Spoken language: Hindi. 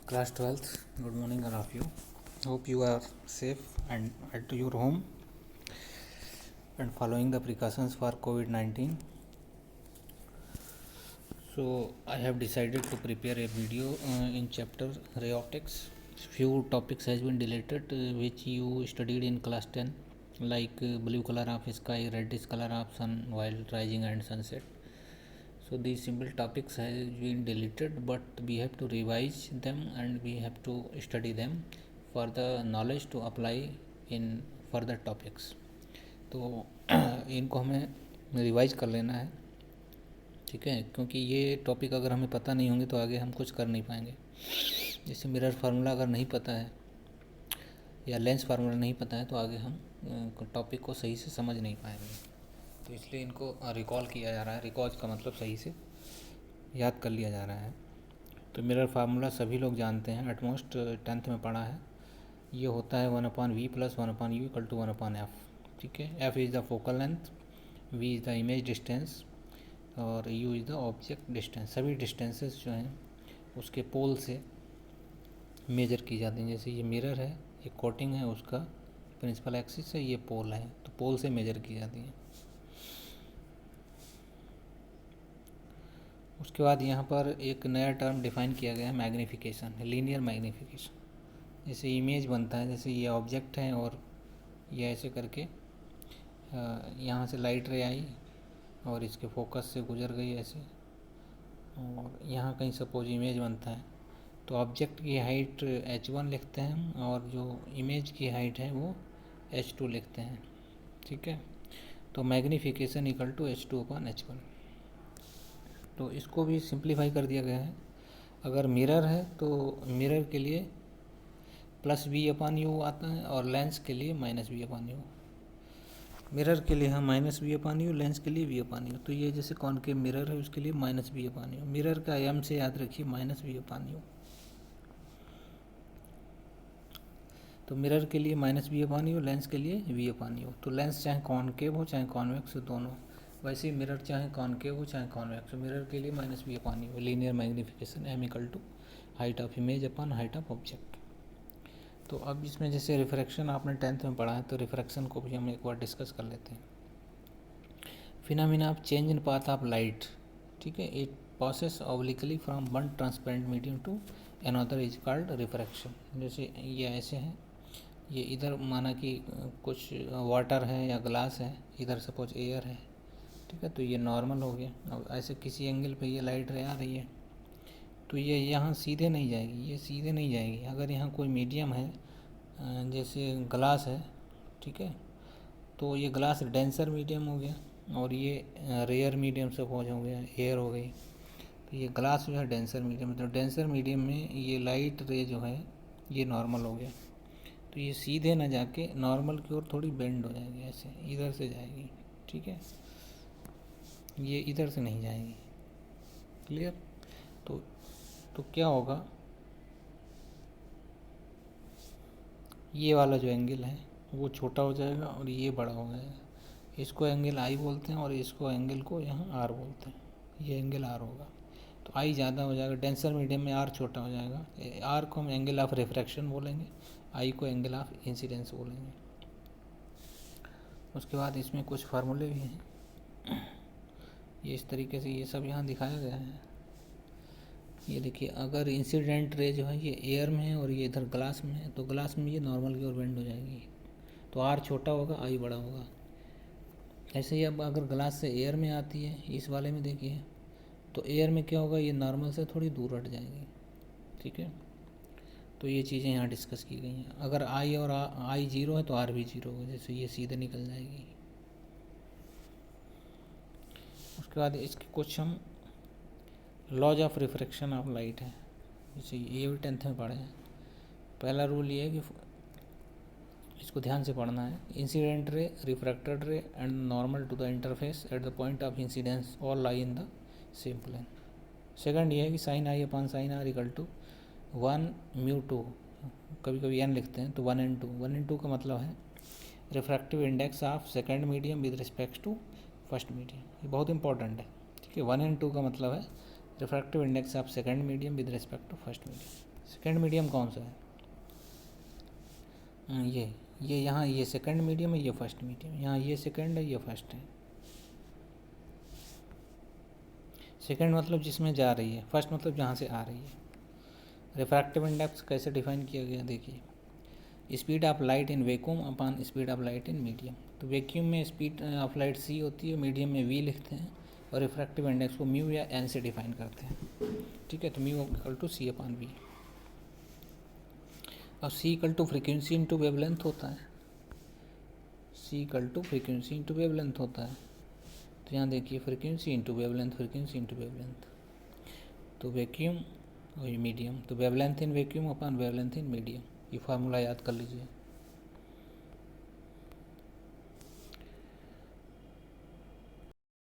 Class 12th, good morning all of you. Hope you are safe and at your home and following the precautions for COVID-19. So I have decided to prepare a video in chapter ray optics. Few topics has been deleted which you studied in class 10, like blue color of sky, reddish color of sun while rising and sunset. So these simple topics have been deleted, but we have to revise them and we have to study them for the knowledge to apply in further topics. तो इनको हमें रिवाइज कर लेना है, ठीक है, क्योंकि ये टॉपिक अगर हमें पता नहीं होंगे तो आगे हम कुछ कर नहीं पाएंगे. जैसे मिरर फार्मूला अगर नहीं पता है या लेंस फार्मूला नहीं पता है तो आगे हम टॉपिक को सही से समझ नहीं पाएंगे. तो इसलिए इनको रिकॉल किया जा रहा है. रिकॉल का मतलब सही से याद कर लिया जा रहा है. तो मिरर फार्मूला सभी लोग जानते हैं, एटमोस्ट 10th में पढ़ा है. ये होता है 1/v + 1/u = 1/f. ठीक है. f is the focal length, v is the image distance और u is the object distance. सभी डिस्टेंसेस जो हैं उसके पोल से मेजर की जाती हैं. जैसे ये मिरर है, ये कोटिंग है, उसका प्रिंसिपल एक्सिस है, ये पोल है, तो पोल से मेजर की जाती हैं. उसके बाद यहाँ पर एक नया टर्म डिफाइन किया गया है, मैग्नीफिकेशन, लीनियर मैग्नीफिकेशन. जैसे इमेज बनता है, जैसे ये ऑब्जेक्ट है और ये ऐसे करके यहाँ से लाइट रे आई और इसके फोकस से गुजर गई ऐसे, और यहाँ कहीं सपोज इमेज बनता है तो ऑब्जेक्ट की हाइट h1 लिखते हैं और जो इमेज की हाइट है वो h2 लिखते हैं. ठीक है. तो मैग्नीफिकेशन = h2/h1. तो इसको भी सिंप्लीफाई कर दिया गया है. अगर मिरर है तो मिरर के लिए +v/u आता है और लेंस के लिए -v/u. मिरर के लिए हम -v/u, लेंस के लिए v/u. तो ये जैसे कॉनकेव मिरर है उसके लिए -v/u. मिरर का m से याद रखिए -v/u. तो मिरर के लिए -v/u, लेंस के लिए v/u. तो लेंस चाहे कॉनकेव हो चाहे कॉन्वेक्स हो, दोनों. वैसे ही मिरर चाहे कॉनकेव हो चाहे कॉन्वेक्स हो, मिरर के लिए -v/u. Linear magnification m = height of image upon height of object. तो अब इसमें जैसे रिफ्रैक्शन आपने 10th में पढ़ा है तो रिफ्रैक्शन को भी हम एक बार डिस्कस कर लेते हैं. Phenomena of change in path of light. ठीक है. It passes obliquely from one transparent medium to another is called refraction. जैसे ये ऐसे है, ये इधर माना कि कुछ वाटर है या ग्लास है, इधर सपोज एयर है. ठीक है. तो ये नॉर्मल हो गया. अब ऐसे किसी एंगल पे ये लाइट रे आ रही है तो ये यहाँ सीधे नहीं जाएगी, ये सीधे नहीं जाएगी. अगर यहाँ कोई मीडियम है, जैसे ग्लास है, ठीक है, तो ये ग्लास डेंसर मीडियम हो गया और ये रेयर मीडियम सपोज हो गया, एयर हो गई. तो ये ग्लास जो है डेंसर मीडियम, तो डेंसर मीडियम में ये लाइट रे जो है ये नॉर्मल हो गया. तो ये सीधे ना जाके नॉर्मल की ओर थोड़ी बेंड हो जाएगी, ऐसे इधर से जाएगी. ठीक है. ये इधर से नहीं जाएगी. क्लियर. तो क्या होगा, ये वाला जो एंगल है वो छोटा हो जाएगा और ये बड़ा हो जाएगा. इसको एंगल आई बोलते हैं और इसको एंगल को यहाँ आर बोलते हैं. ये एंगल आर होगा. तो आई ज़्यादा हो जाएगा, डेंसर मीडियम में आर छोटा हो जाएगा. आर को हम एंगल ऑफ रिफ्रैक्शन बोलेंगे, आई को एंगल ऑफ इंसिडेंस बोलेंगे. उसके बाद इसमें कुछ फार्मूले भी हैं. ये इस तरीके से ये सब यहाँ दिखाया गया है. ये देखिए, अगर इंसिडेंट रे जो है ये एयर में है और ये इधर ग्लास में है तो ग्लास में ये नॉर्मल की ओर बेंड हो जाएगी. तो आर छोटा होगा, आई बड़ा होगा. ऐसे ही अब अगर ग्लास से एयर में आती है, इस वाले में देखिए, तो एयर में क्या होगा, ये नॉर्मल से थोड़ी दूर हट जाएगी. ठीक है. तो ये चीज़ें यहाँ डिस्कस की गई हैं. अगर आई और आई 0 है तो आर भी 0 होगा, जैसे ये सीधे निकल जाएगी. उसके बाद इसके कुछ हम laws of refraction of light है, जैसे ये भी 10th में पढ़े हैं. पहला रूल ये है कि इसको ध्यान से पढ़ना है. Incident ray, refracted ray and normal to the interface at the point of incidence all lie in the same plane. Second ये है कि sin i upon sin r = 1/2. कभी कभी n लिखते हैं तो 1/2. 1/2 का मतलब है refractive index of second medium with respect to first medium. ये बहुत इंपॉर्टेंट है. ठीक है. 1/2 का मतलब है refractive index of second medium with respect to first medium. Second medium कौन सा है? ये यहाँ ये सेकंड मीडियम है, ये फर्स्ट मीडियम, यहाँ ये सेकंड है, ये फर्स्ट है। सेकंड मतलब जिसमें जा रही है, फर्स्ट मतलब जहाँ से आ रही है। रिफ्रैक्टिव इंडेक्स कैसे डिफाइन किया गया देखिए, speed of light in vacuum upon speed of light in medium. तो वैक्यूम में स्पीड ऑफ लाइट c होती है, मीडियम में v लिखते हैं, और रिफ्रैक्टिव इंडेक्स को म्यू या n से डिफाइन करते हैं। ठीक है, तो mu equal to c upon v। अब c equal to frequency into wavelength होता है, c equal to frequency into wavelength होता है। तो यहाँ देखिए frequency into wavelength, frequency into wavelength, तो वैक्यूम और मीडियम, तो wavelength in vacuum upon wavelength in medium, ये फार्मूला याद कर लीजिए।